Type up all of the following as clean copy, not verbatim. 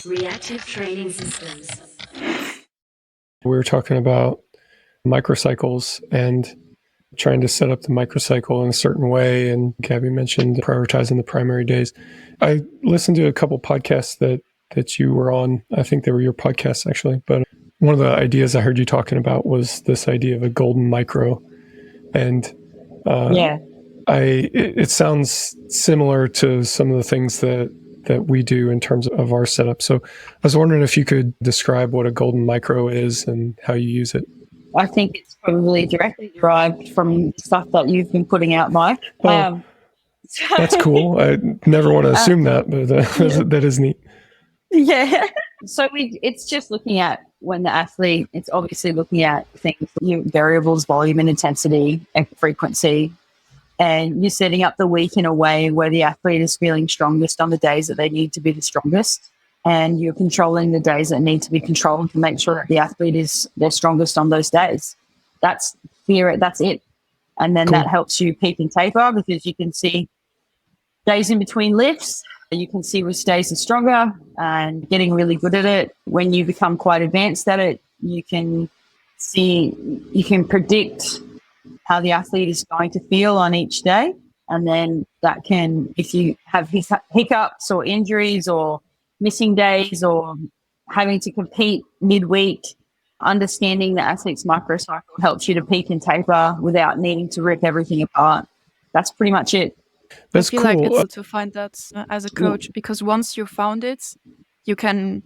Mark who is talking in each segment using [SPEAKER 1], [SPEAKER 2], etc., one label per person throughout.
[SPEAKER 1] Reactive training systems.
[SPEAKER 2] We were talking about microcycles and trying to set up the microcycle in a certain way. And Gabby mentioned prioritizing the primary days. I listened to a couple podcasts that you were on. I think they were your podcasts, actually. But one of the ideas I heard you talking about was this idea of a golden micro. And it sounds similar to some of the things that we do in terms of our setup. So I was wondering if you could describe what a golden micro is and how you use it.
[SPEAKER 3] I think it's probably directly derived from stuff that you've been putting out, Mike.
[SPEAKER 2] That's cool. I never want to assume that, but that is neat.
[SPEAKER 3] Yeah. So it's just looking at when the athlete, it's obviously looking at things, variables, volume and intensity and frequency. And you're setting up the week in a way where the athlete is feeling strongest on the days that they need to be the strongest. And you're controlling the days that need to be controlled to make sure that the athlete is their strongest on those days. That's it. And then that helps you peak and taper because you can see days in between lifts. You can see which days are stronger and getting really good at it. When you become quite advanced at it, you can predict how the athlete is going to feel on each day. And then that can, if you have hiccups or injuries or missing days or having to compete midweek, understanding the athlete's microcycle helps you to peak and taper without needing to rip everything apart. That's pretty much it.
[SPEAKER 2] That's
[SPEAKER 4] I feel
[SPEAKER 2] cool.
[SPEAKER 4] like it's to find that as a coach, because once you found it, you can,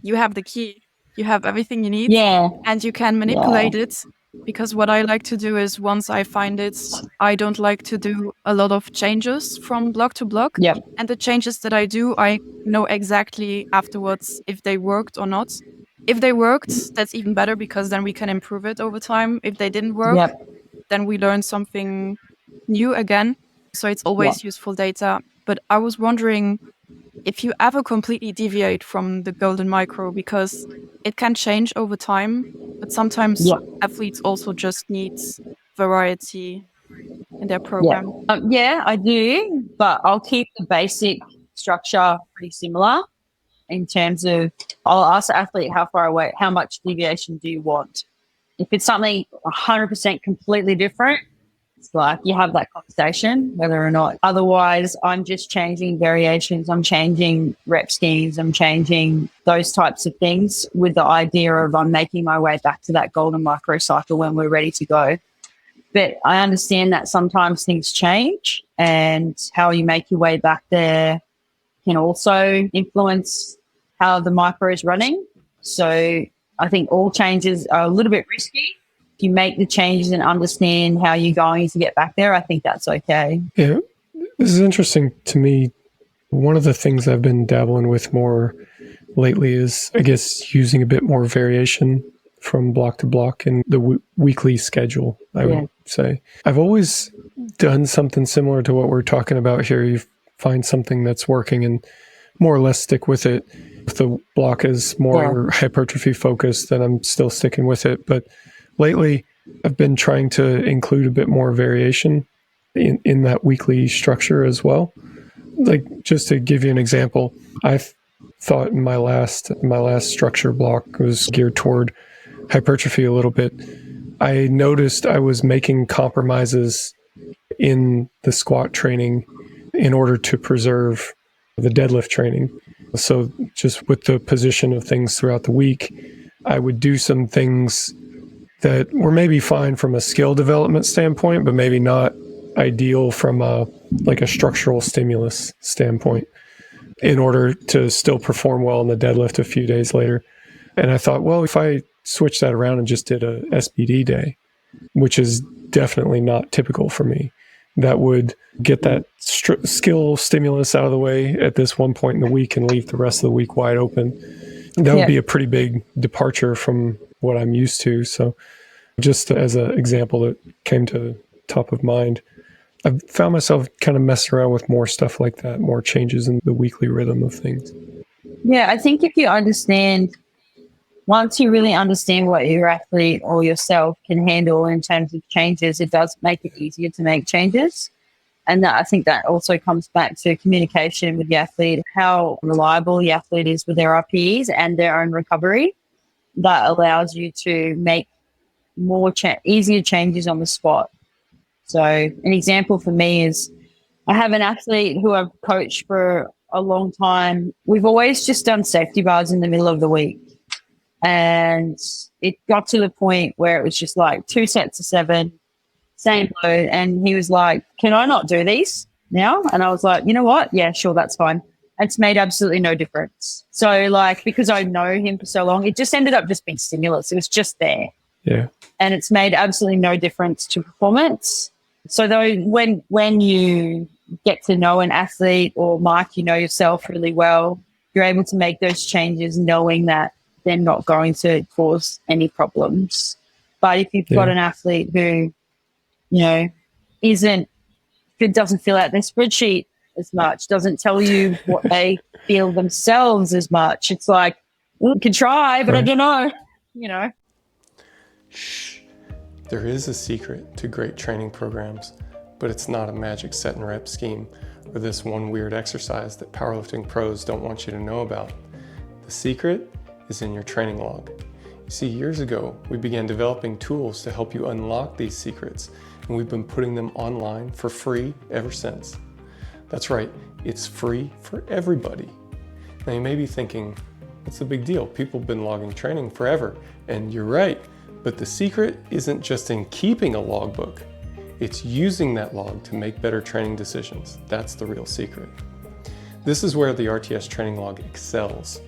[SPEAKER 4] you have the key, you have everything you need, and you can manipulate it. Because what I like to do is once I find it, I don't like to do a lot of changes from block to block.
[SPEAKER 3] Yep.
[SPEAKER 4] And the changes that I do, I know exactly afterwards if they worked or not. If they worked, that's even better because then we can improve it over time. If they didn't work, then we learn something new again. So it's always useful data. But I was wondering if you ever completely deviate from the golden micro, because it can change over time, but sometimes athletes also just need variety in their program.
[SPEAKER 3] I do, but I'll keep the basic structure pretty similar in terms of I'll ask the athlete how much deviation do you want? If it's something 100% completely different, it's like you have that conversation, whether or not. Otherwise, I'm just changing variations. I'm changing rep schemes. I'm changing those types of things with the idea of I'm making my way back to that golden microcycle when we're ready to go. But I understand that sometimes things change and how you make your way back there can also influence how the micro is running. So I think all changes are a little bit risky. If you make the changes and understand how you're going to get back there, I think that's okay.
[SPEAKER 2] Yeah, this is interesting to me. One of the things I've been dabbling with more lately is, I guess, using a bit more variation from block to block in the weekly schedule, I would say. I've always done something similar to what we're talking about here. You find something that's working and more or less stick with it. If the block is more hypertrophy focused, then I'm still sticking with it. But lately, I've been trying to include a bit more variation in that weekly structure as well. Like, just to give you an example, I thought in my last structure block was geared toward hypertrophy a little bit. I noticed I was making compromises in the squat training in order to preserve the deadlift training. So just with the position of things throughout the week, I would do some things that were maybe fine from a skill development standpoint, but maybe not ideal from a structural stimulus standpoint in order to still perform well in the deadlift a few days later. And I thought, well, if I switch that around and just did a SBD day, which is definitely not typical for me, that would get that skill stimulus out of the way at this one point in the week and leave the rest of the week wide open. That would be a pretty big departure from what I'm used to. So just as an example that came to top of mind, I've found myself kind of messing around with more stuff like that, more changes in the weekly rhythm of things.
[SPEAKER 3] Yeah, I think if you understand, once you really understand what your athlete or yourself can handle in terms of changes, it does make it easier to make changes. And I think that also comes back to communication with the athlete, how reliable the athlete is with their RPEs and their own recovery. That allows you to make more easier changes on the spot. So an example for me is I have an athlete who I've coached for a long time. We've always just done safety bars in the middle of the week. And it got to the point where it was just like 2 sets of 7, same load. And he was like, can I not do these now? And I was like, you know what? Yeah, sure, that's fine. It's made absolutely no difference. So like, because I know him for so long, it just ended up just being stimulus. It was just there.
[SPEAKER 2] Yeah.
[SPEAKER 3] And it's made absolutely no difference to performance. So though when you get to know an athlete, or Mike, you know yourself really well, you're able to make those changes knowing that they're not going to cause any problems. But if you've got an athlete who, you know, doesn't fill out their spreadsheet as much, doesn't tell you what they feel themselves as much, it's like, well, you can try, but I don't know, you know.
[SPEAKER 2] Shh. There is a secret to great training programs, but it's not a magic set and rep scheme or this one weird exercise that powerlifting pros don't want you to know about. The secret is in your training log. You see, years ago, we began developing tools to help you unlock these secrets, and we've been putting them online for free ever since. That's right, it's free for everybody. Now you may be thinking, what's the big deal? People have been logging training forever, and you're right. But the secret isn't just in keeping a logbook, it's using that log to make better training decisions. That's the real secret. This is where the RTS training log excels.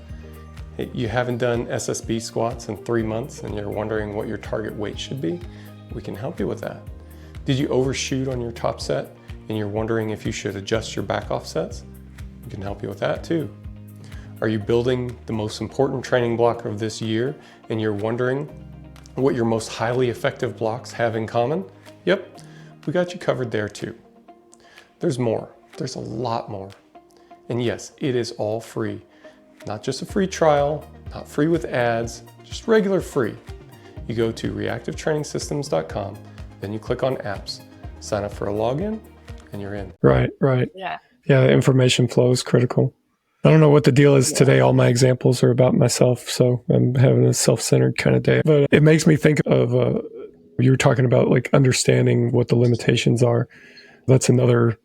[SPEAKER 2] You haven't done SSB squats in 3 months and you're wondering what your target weight should be? We can help you with that. Did you overshoot on your top set and you're wondering if you should adjust your back off sets? We can help you with that too. Are you building the most important training block of this year and you're wondering what your most highly effective blocks have in common? Yep, we got you covered there too. There's more, there's a lot more. And yes, it is all free. Not just a free trial, not free with ads, just regular free. You go to reactivetrainingsystems.com, then you click on apps, sign up for a login, and you're in. Right. Yeah, the information flow is critical. I don't know what the deal is today. All my examples are about myself, so I'm having a self-centered kind of day. But it makes me think of, you were talking about like understanding what the limitations are. That's another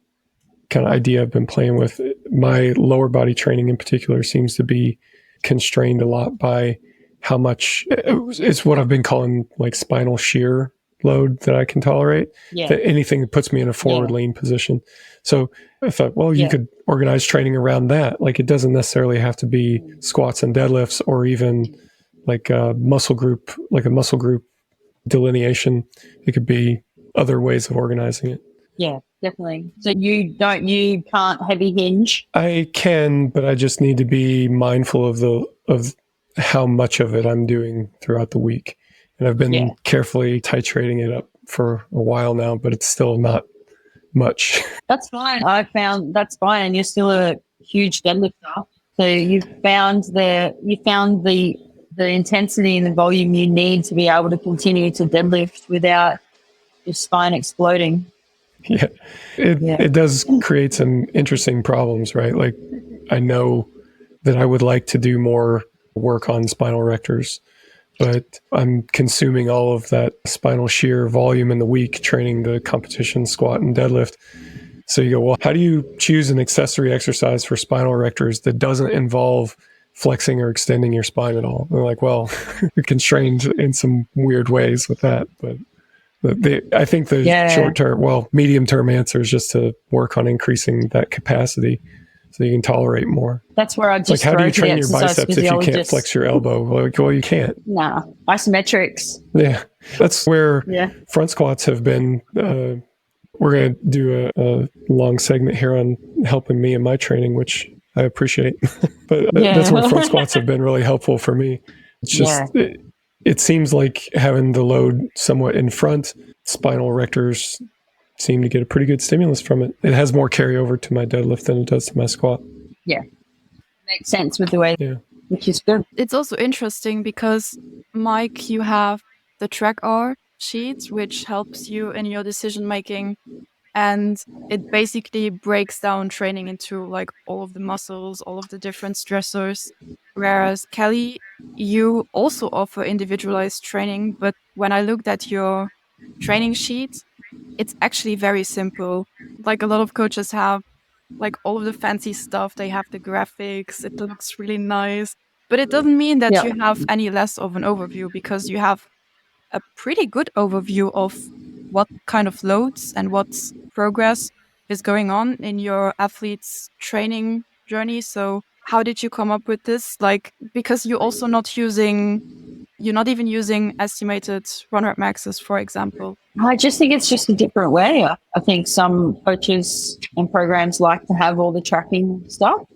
[SPEAKER 2] kind of idea I've been playing with. My lower body training in particular seems to be constrained a lot by how much, it's what I've been calling like spinal shear load that I can tolerate. That anything that puts me in a forward lean position. So I thought, well, you could organize training around that. Like it doesn't necessarily have to be squats and deadlifts or even like a muscle group delineation. It could be other ways of organizing it.
[SPEAKER 3] Yeah, definitely. So you can't heavy hinge?
[SPEAKER 2] I can, but I just need to be mindful of how much of it I'm doing throughout the week. And I've been carefully titrating it up for a while now, but it's still not much.
[SPEAKER 3] That's fine. I found that's fine. And you're still a huge deadlifter. So you found the intensity and the volume you need to be able to continue to deadlift without your spine exploding.
[SPEAKER 2] Yeah. It does create some interesting problems, right? Like I know that I would like to do more work on spinal rectors, but I'm consuming all of that spinal shear volume in the week training the competition squat and deadlift. So you go, well, how do you choose an accessory exercise for spinal rectors that doesn't involve flexing or extending your spine at all? And they're like, well, you're constrained in some weird ways with that. But I think the medium-term answer is just to work on increasing that capacity so you can tolerate more.
[SPEAKER 3] That's where I just
[SPEAKER 2] like, how do you train your biceps if you can't flex your elbow? Like, well, you can't.
[SPEAKER 3] Nah, isometrics.
[SPEAKER 2] Yeah, that's where front squats have been. We're going to do a long segment here on helping me in my training, which I appreciate. But that's where front squats have been really helpful for me. It's just, it seems like having the load somewhat in front, spinal rectors seem to get a pretty good stimulus from it. It has more carryover to my deadlift than it does to my squat.
[SPEAKER 3] Yeah. Makes sense with the way, which is good.
[SPEAKER 4] It's also interesting because, Mike, you have the track R sheet, which helps you in your decision making and it basically breaks down training into like all of the muscles, all of the different stressors. Whereas Kelly, you also offer individualized training, but when I looked at your training sheet, it's actually very simple. Like a lot of coaches have like all of the fancy stuff, they have the graphics, it looks really nice, but it doesn't mean that you have any less of an overview, because you have a pretty good overview of what kind of loads and what progress is going on in your athlete's training journey. So how did you come up with this? Like, because you're also you're not even using estimated run rep maxes, for example.
[SPEAKER 3] I just think it's just a different way. I think some coaches and programs like to have all the tracking stuff.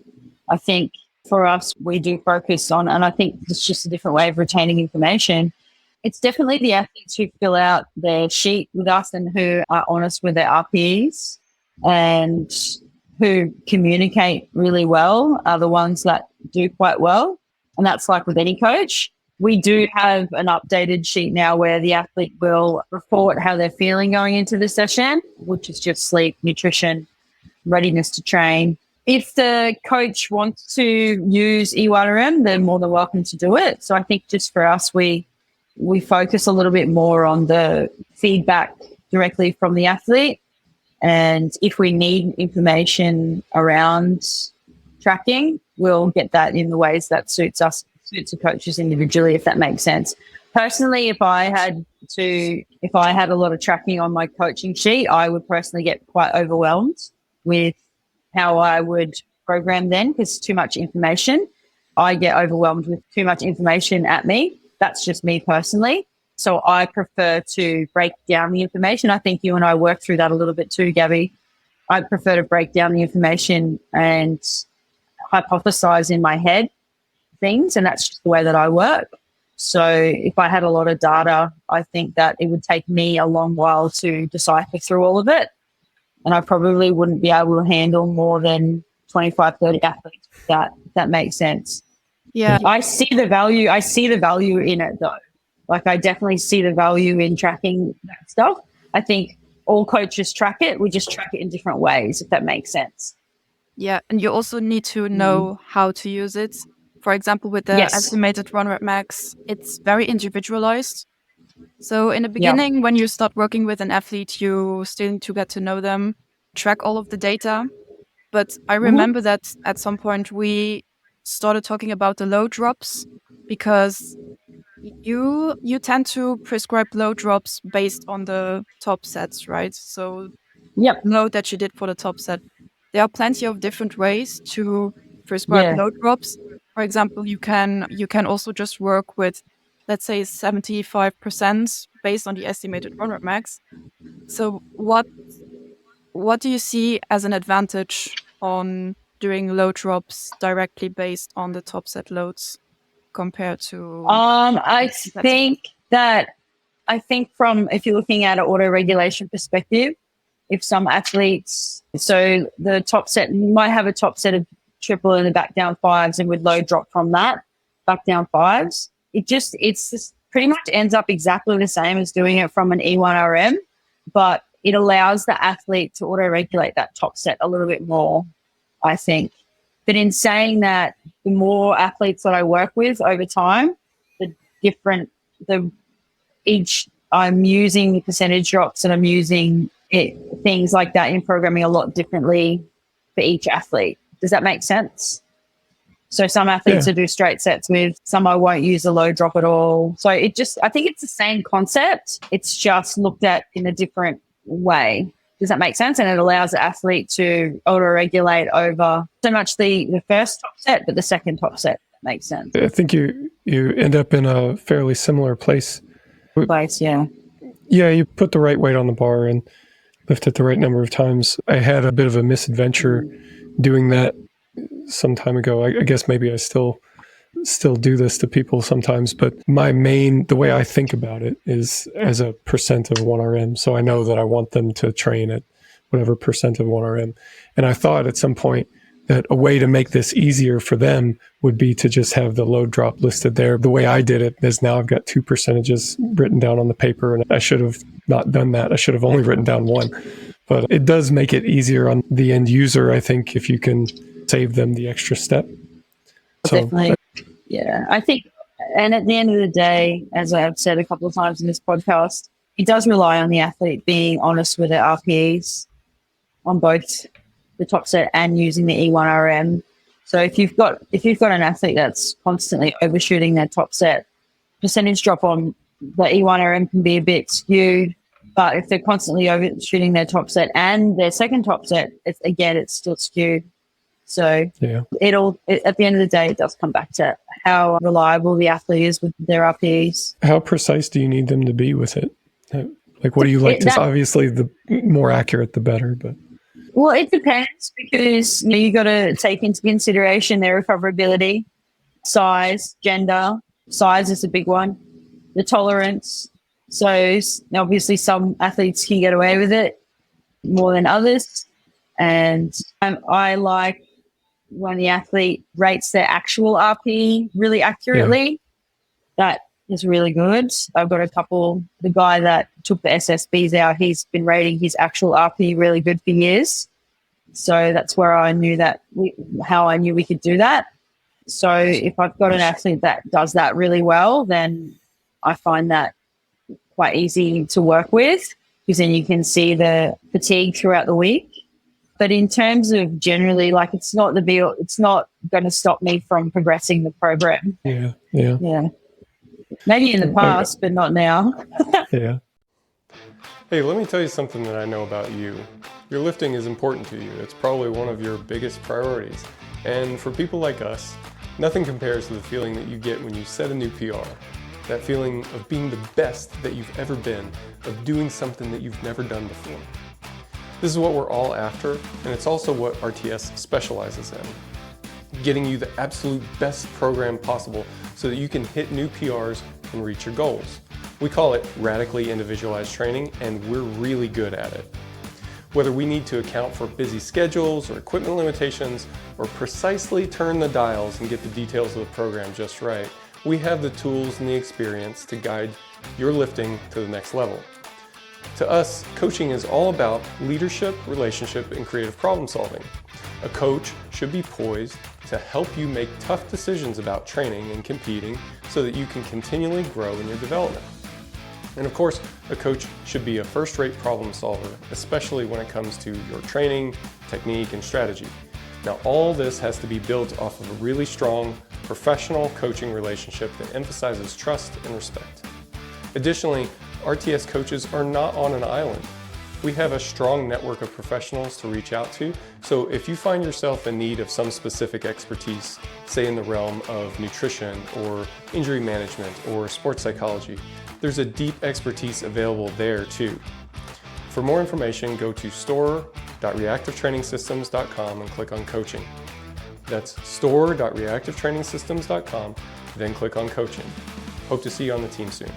[SPEAKER 3] I think for us, we do focus on, and I think it's just a different way of retaining information. It's definitely the athletes who fill out their sheet with us and who are honest with their RPEs and who communicate really well are the ones that do quite well. And that's like with any coach. We do have an updated sheet now where the athlete will report how they're feeling going into the session, which is just sleep, nutrition, readiness to train. If the coach wants to use E1RM, they're more than welcome to do it. So I think just for us, we focus a little bit more on the feedback directly from the athlete. And if we need information around tracking, we'll get that in the ways that suits us, suits the coaches individually, if that makes sense. Personally, if I had a lot of tracking on my coaching sheet, I would personally get quite overwhelmed with how I would program then, because too much information. I get overwhelmed with too much information at me. That's just me personally. So I prefer to break down the information. I think you and I worked through that a little bit too, Gabby. I prefer to break down the information and hypothesize in my head things, and that's just the way that I work. So if I had a lot of data, I think that it would take me a long while to decipher through all of it. And I probably wouldn't be able to handle more than 25, 30 athletes with that, if that makes sense.
[SPEAKER 4] Yeah.
[SPEAKER 3] I see the value in it though. Like I definitely see the value in tracking that stuff. I think all coaches track it. We just track it in different ways, if that makes sense.
[SPEAKER 4] Yeah. And you also need to know how to use it. For example, with the estimated run rep max, it's very individualized. So in the beginning, when you start working with an athlete, you still need to get to know them, track all of the data. But I remember that at some point we started talking about the load drops, because you tend to prescribe load drops based on the top sets, right? So load that you did for the top set. There are plenty of different ways to prescribe load drops. For example, you can also just work with, let's say, 75% based on the estimated run rep max. So what do you see as an advantage on doing load drops directly based on the top set loads compared to?
[SPEAKER 3] I think from, if you're looking at an auto regulation perspective, if some athletes, so the top set might have a top set of triple and the back down fives, and with load drop from that back down fives, it's just pretty much ends up exactly the same as doing it from an E1RM, but it allows the athlete to auto regulate that top set a little bit more, I think. But in saying that, the more athletes that I work with over time, I'm using the percentage drops, and I'm using things like that in programming a lot differently for each athlete. Does that make sense? So some athletes will do straight sets with, some I won't use a low drop at all. So I think it's the same concept. It's just looked at in a different way. Does that make sense? And it allows the athlete to auto-regulate over so much the first top set, but the second top set. That makes sense.
[SPEAKER 2] I think you end up in a fairly similar place.
[SPEAKER 3] Yeah,
[SPEAKER 2] you put the right weight on the bar and lift it the right number of times. I had a bit of a misadventure doing that some time ago. I guess maybe I still do this to people sometimes, but the way I think about it is as a percent of 1RM. So I know that I want them to train at whatever percent of 1RM. And I thought at some point that a way to make this easier for them would be to just have the load drop listed there. The way I did it is now I've got 2 percentages written down on the paper, and I should have not done that. I should have only written down 1. But it does make it easier on the end user, I think, if you can save them the extra step. So,
[SPEAKER 3] definitely. Yeah, I think, and at the end of the day, as I've said a couple of times in this podcast, it does rely on the athlete being honest with their RPEs on both the top set and using the E1RM. So if you've got an athlete that's constantly overshooting their top set, percentage drop on the E1RM can be a bit skewed. But if they're constantly overshooting their top set and their second top set, it's still skewed. So
[SPEAKER 2] yeah.
[SPEAKER 3] At the end of the day, it does come back to how reliable the athlete is with their RPEs.
[SPEAKER 2] How precise do you need them to be with it? Like, what do you like to? Obviously, the more accurate, the better. But
[SPEAKER 3] well, it depends, because you got to take into consideration their recoverability, size, gender. Size is a big one. The tolerance. So obviously, some athletes can get away with it more than others, and I like when the athlete rates their actual RPE really accurately. Yeah. That is really good. I've got the guy that took the SSBs out, he's been rating his actual RPE really good for years. So that's where I knew how I knew we could do that. So if I've got an athlete that does that really well, then I find that quite easy to work with, because then you can see the fatigue throughout the week. But in terms of generally, like, it's not going to stop me from progressing the program.
[SPEAKER 2] Yeah.
[SPEAKER 3] Maybe in the past, but not now.
[SPEAKER 2] Yeah. Hey, let me tell you something that I know about you. Your lifting is important to you. It's probably one of your biggest priorities. And for people like us, nothing compares to the feeling that you get when you set a new PR. That feeling of being the best that you've ever been, of doing something that you've never done before. This is what we're all after, and it's also what RTS specializes in. Getting you the absolute best program possible so that you can hit new PRs and reach your goals. We call it radically individualized training, and we're really good at it. Whether we need to account for busy schedules or equipment limitations, or precisely turn the dials and get the details of the program just right, we have the tools and the experience to guide your lifting to the next level. To us, coaching is all about leadership, relationship, and creative problem solving. A coach should be poised to help you make tough decisions about training and competing so that you can continually grow in your development. And of course, a coach should be a first-rate problem solver, especially when it comes to your training, technique, and strategy. Now, all this has to be built off of a really strong, professional coaching relationship that emphasizes trust and respect. Additionally, RTS coaches are not on an island. We have a strong network of professionals to reach out to, so if you find yourself in need of some specific expertise, say in the realm of nutrition or injury management or sports psychology, there's a deep expertise available there too. For more information, go to store.reactivetrainingsystems.com and click on coaching. That's store.reactivetrainingsystems.com, then click on coaching. Hope to see you on the team soon.